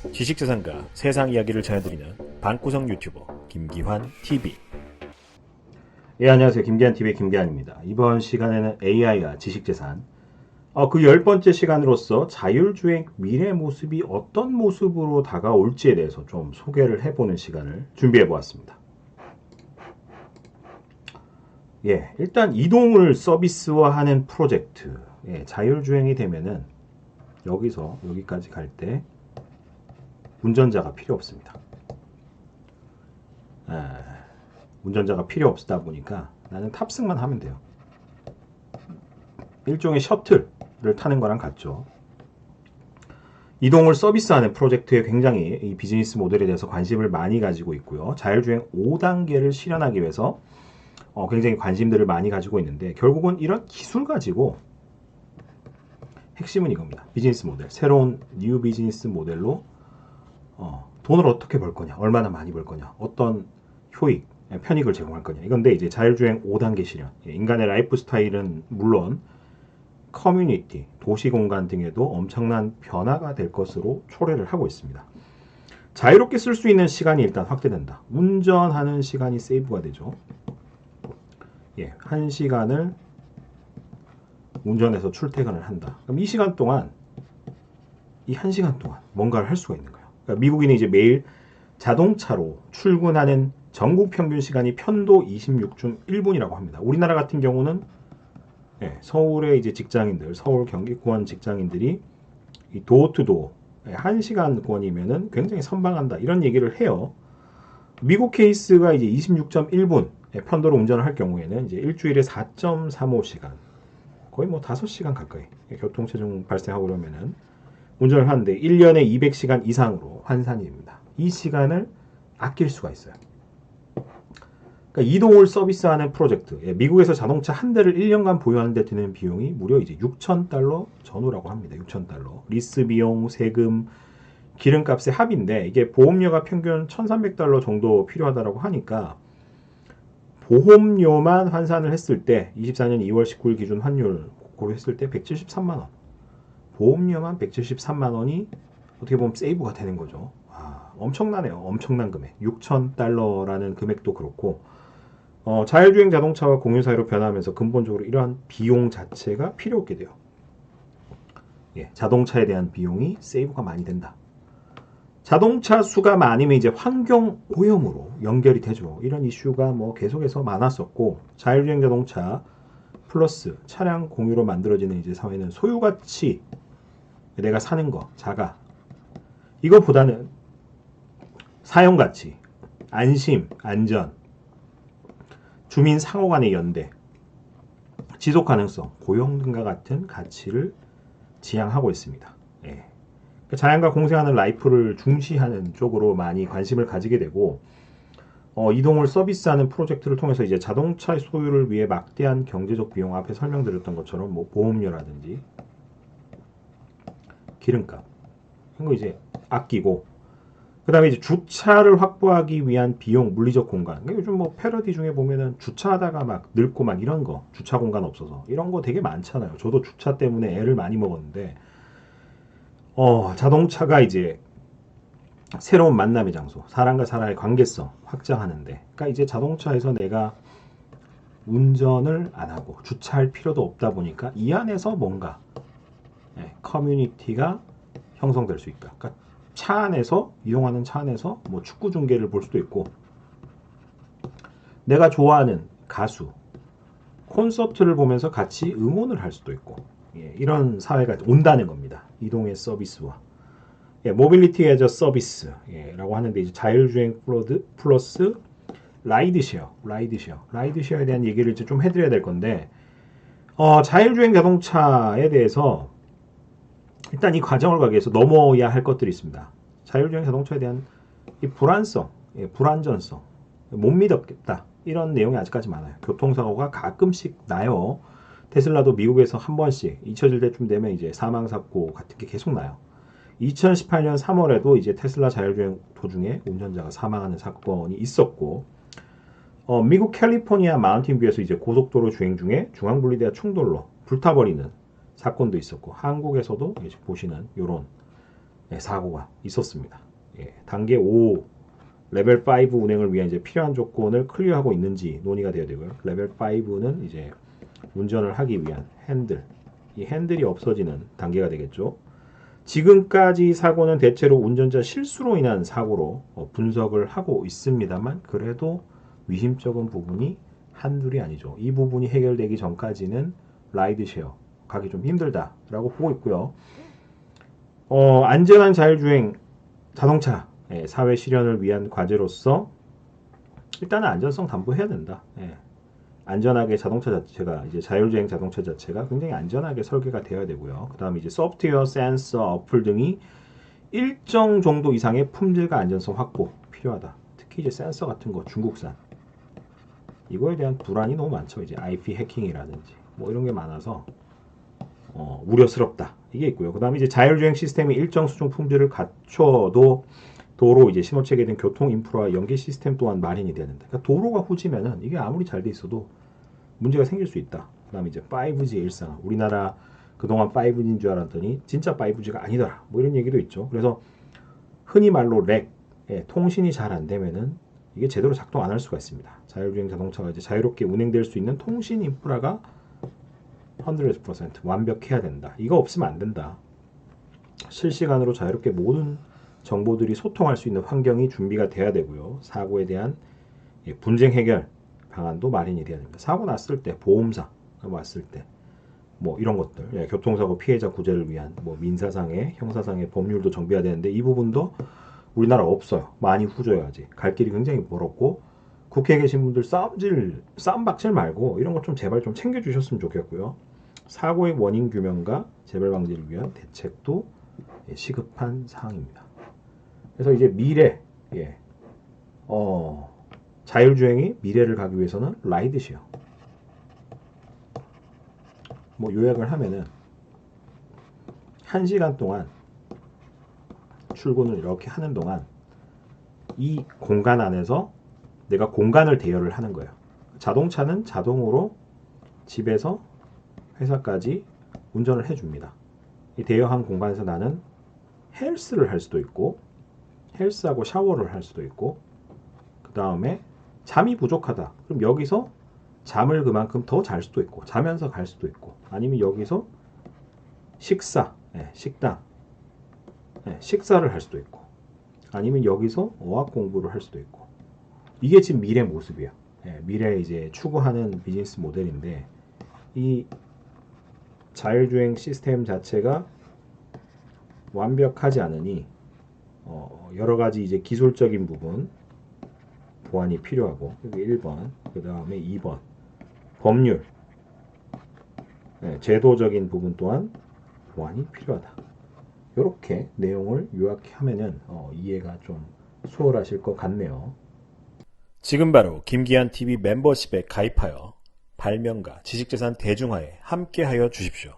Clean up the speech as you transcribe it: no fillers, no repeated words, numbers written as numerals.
지식재산가 세상 이야기를 전해드리는 방구석 유튜버 김기환 TV. 예, 안녕하세요. 김기환 TV의 김기환입니다. 이번 시간에는 AI와 지식재산, 그 10번째 시간으로서 자율주행 미래 모습이 어떤 모습으로 다가올지에 대해서 좀 소개를 해보는 시간을 준비해 보았습니다. 예, 일단 이동을 서비스화하는 프로젝트. 예, 자율주행이 되면은 여기서 여기까지 갈 때 운전자가 필요 없습니다. 운전자가 필요 없다 보니까 나는 탑승만 하면 돼요. 일종의 셔틀을 타는 거랑 같죠. 이동을 서비스하는 프로젝트에 굉장히 이 비즈니스 모델에 대해서 관심을 많이 가지고 있고요. 자율주행 5단계를 실현하기 위해서 굉장히 관심들을 많이 가지고 있는데, 결국은 이런 기술 가지고 핵심은 이겁니다. 비즈니스 모델, 새로운 뉴 비즈니스 모델로 돈을 어떻게 벌 거냐, 얼마나 많이 벌 거냐, 어떤 효익, 편익을 제공할 거냐, 이건데 이제 자율주행 5단계 실현, 인간의 라이프 스타일은 물론 커뮤니티, 도시공간 등에도 엄청난 변화가 될 것으로 초래를 하고 있습니다. 자유롭게 쓸 수 있는 시간이 일단 확대된다. 운전하는 시간이 세이브가 되죠. 예, 1시간을 운전해서 출퇴근을 한다. 그럼 이 시간 동안, 이 1시간 동안 뭔가를 할 수가 있는 거예요. 그러니까 미국인이 이제 매일 자동차로 출근하는 전국 평균 시간이 편도 26.1분이라고 합니다. 우리나라 같은 경우는 서울의 이제 직장인들, 서울 경기권 직장인들이 이 도어투도어 1시간권이면은 굉장히 선방한다, 이런 얘기를 해요. 미국 케이스가 이제 26.1분 편도로 운전을 할 경우에는 이제 일주일에 4.35시간, 거의 뭐 5시간 가까이 교통체증 발생하고 그러면은 운전을 하는데 1년에 200시간 이상으로 환산이 됩니다. 이 시간을 아낄 수가 있어요. 그러니까 이동을 서비스하는 프로젝트. 미국에서 자동차 한 대를 1년간 보유하는 데 드는 비용이 무려 이제 $6,000 전후라고 합니다. $6,000. 리스 비용, 세금, 기름값의 합인데, 이게 보험료가 평균 $1,300 정도 필요하다고 하니까 보험료만 환산을 했을 때 24년 2월 19일 기준 환율 고려했을 때 173만 원. 보험료만 173만 원이 어떻게 보면 세이브가 되는 거죠. 엄청나네요. 엄청난 금액. $6,000라는 금액도 그렇고, 자율주행 자동차와 공유사회로 변화하면서 근본적으로 이러한 비용 자체가 필요 없게 돼요. 예, 자동차에 대한 비용이 세이브가 많이 된다. 자동차 수가 많으면 이제 환경 오염으로 연결이 되죠. 이런 이슈가 뭐 계속해서 많았었고, 자율주행 자동차 플러스 차량 공유로 만들어지는 이제 사회는 소유가치, 내가 사는 거, 자가, 이거보다는 사용가치, 안심, 안전, 주민 상호 간의 연대, 지속 가능성, 고용 등과 같은 가치를 지향하고 있습니다. 예. 자연과 공생하는 라이프를 중시하는 쪽으로 많이 관심을 가지게 되고, 이동을 서비스하는 프로젝트를 통해서 이제 자동차 소유를 위해 막대한 경제적 비용, 앞에 설명드렸던 것처럼 뭐 보험료라든지 기름값 이런 거 이제 아끼고, 그 다음에 이제 주차를 확보하기 위한 비용, 물리적 공간. 그러니까 요즘 뭐 패러디 중에 보면은 주차하다가 막 늙고 막 이런 거, 주차 공간 없어서 이런 거 되게 많잖아요. 저도 주차 때문에 애를 많이 먹었는데, 자동차가 이제 새로운 만남의 장소, 사람과 사람의 관계성 확장하는데, 그러니까 이제 자동차에서 내가 운전을 안 하고 주차할 필요도 없다 보니까 이 안에서 뭔가 커뮤니티가 형성될 수 있다. 그러니까 차 안에서, 이동하는 차 안에서 뭐 축구 중계를 볼 수도 있고, 내가 좋아하는 가수 콘서트를 보면서 같이 응원을 할 수도 있고, 이런 사회가 온다는 겁니다. 이동의 서비스와. 모빌리티 애저 서비스 라고 하는데, 이제 자율주행 플러스 라이드쉐어에 대한 얘기를 이제 좀 해드려야 될 건데, 자율주행 자동차에 대해서 일단 이 과정을 가기 위해서 넘어야 할 것들이 있습니다. 자율주행 자동차에 대한 이 불안성, 불안전성, 못 믿었겠다, 이런 내용이 아직까지 많아요. 교통사고가 가끔씩 나요. 테슬라도 미국에서 한 번씩 잊혀질 때쯤 되면 이제 사망사고 같은 게 계속 나요. 2018년 3월에도 이제 테슬라 자율주행 도중에 운전자가 사망하는 사건이 있었고, 미국 캘리포니아 마운틴뷰에서 이제 고속도로 주행 중에 중앙분리대와 충돌로 불타버리는 사건도 있었고, 한국에서도 이제 보시는 이런 사고가 있었습니다. 단계 5 레벨 5 운행을 위한 이제 필요한 조건을 클리어하고 있는지 논의가 돼야 되고요. 레벨 5는 이제 운전을 하기 위한 핸들, 이 핸들이 없어지는 단계가 되겠죠. 지금까지 사고는 대체로 운전자 실수로 인한 사고로 분석을 하고 있습니다만 그래도 위심적인 부분이 한둘이 아니죠. 이 부분이 해결되기 전까지는 라이드쉐어 가기 좀 힘들다라고 보고 있고요. 안전한 자율주행 자동차 사회 실현을 위한 과제로서 일단은 안전성 담보해야 된다. 안전하게 자동차 자체가 이제 자율주행 자동차 자체가 굉장히 안전하게 설계가 되어야 되고요. 그 다음에 이제 소프트웨어, 센서, 어플 등이 일정 정도 이상의 품질과 안전성 확보 필요하다. 특히 이제 센서 같은 거 중국산 이거에 대한 불안이 너무 많죠. 이제 IP 해킹이라든지 뭐 이런 게 많아서 우려스럽다. 이게 있고요. 그 다음에 이제 자율주행 시스템이 일정 수준 품질을 갖춰도 도로 이제 신호체계 등 교통 인프라 연계 시스템 또한 마련이 돼야 된다. 그러니까 도로가 후지면은 이게 아무리 잘 돼 있어도 문제가 생길 수 있다. 그 다음에 이제 5G 일상. 우리나라 그동안 5G인 줄 알았더니 진짜 5G가 아니더라. 뭐 이런 얘기도 있죠. 그래서 흔히 말로 렉, 통신이 잘 안 되면은 이게 제대로 작동 안 할 수가 있습니다. 자율주행 자동차가 이제 자유롭게 운행될 수 있는 통신 인프라가 100% 완벽해야 된다. 이거 없으면 안 된다. 실시간으로 자유롭게 모든 정보들이 소통할 수 있는 환경이 준비가 돼야 되고요. 사고에 대한 분쟁 해결 방안도 마련이 돼야 됩니다. 사고 났을 때 보험사 왔을 때 뭐 이런 것들 교통사고 피해자 구제를 위한 뭐 민사상의 형사상의 법률도 정비해야 되는데 이 부분도 우리나라 없어요. 많이 후져야지. 갈 길이 굉장히 멀었고 국회에 계신 분들 싸움박질 말고 이런 것 좀 제발 좀 챙겨주셨으면 좋겠고요. 사고의 원인 규명과 재발 방지를 위한 대책도 시급한 사항입니다. 그래서 이제 미래, 자율주행이 미래를 가기 위해서는 라이드쉐어. 뭐 요약을 하면은 1시간 동안 출근을 이렇게 하는 동안 이 공간 안에서 내가 공간을 대여를 하는 거예요. 자동차는 자동으로 집에서 회사까지 운전을 해줍니다. 이 대여한 공간에서 나는 헬스를 할 수도 있고 헬스하고 샤워를 할 수도 있고 그 다음에 잠이 부족하다. 그럼 여기서 잠을 그만큼 더 잘 수도 있고 자면서 갈 수도 있고 아니면 여기서 식당 식사를 할 수도 있고 아니면 여기서 어학 공부를 할 수도 있고 이게 지금 미래 모습이야. 미래 이제 추구하는 비즈니스 모델인데 이 자율주행 시스템 자체가 완벽하지 않으니 여러 가지 이제 기술적인 부분 보완이 필요하고 여기 1번 그 다음에 2번 법률 제도적인 부분 또한 보완이 필요하다. 이렇게 내용을 요약하면은 이해가 좀 수월하실 것 같네요. 지금 바로 김기한 TV 멤버십에 가입하여 발명가 지식재산 대중화에 함께하여 주십시오.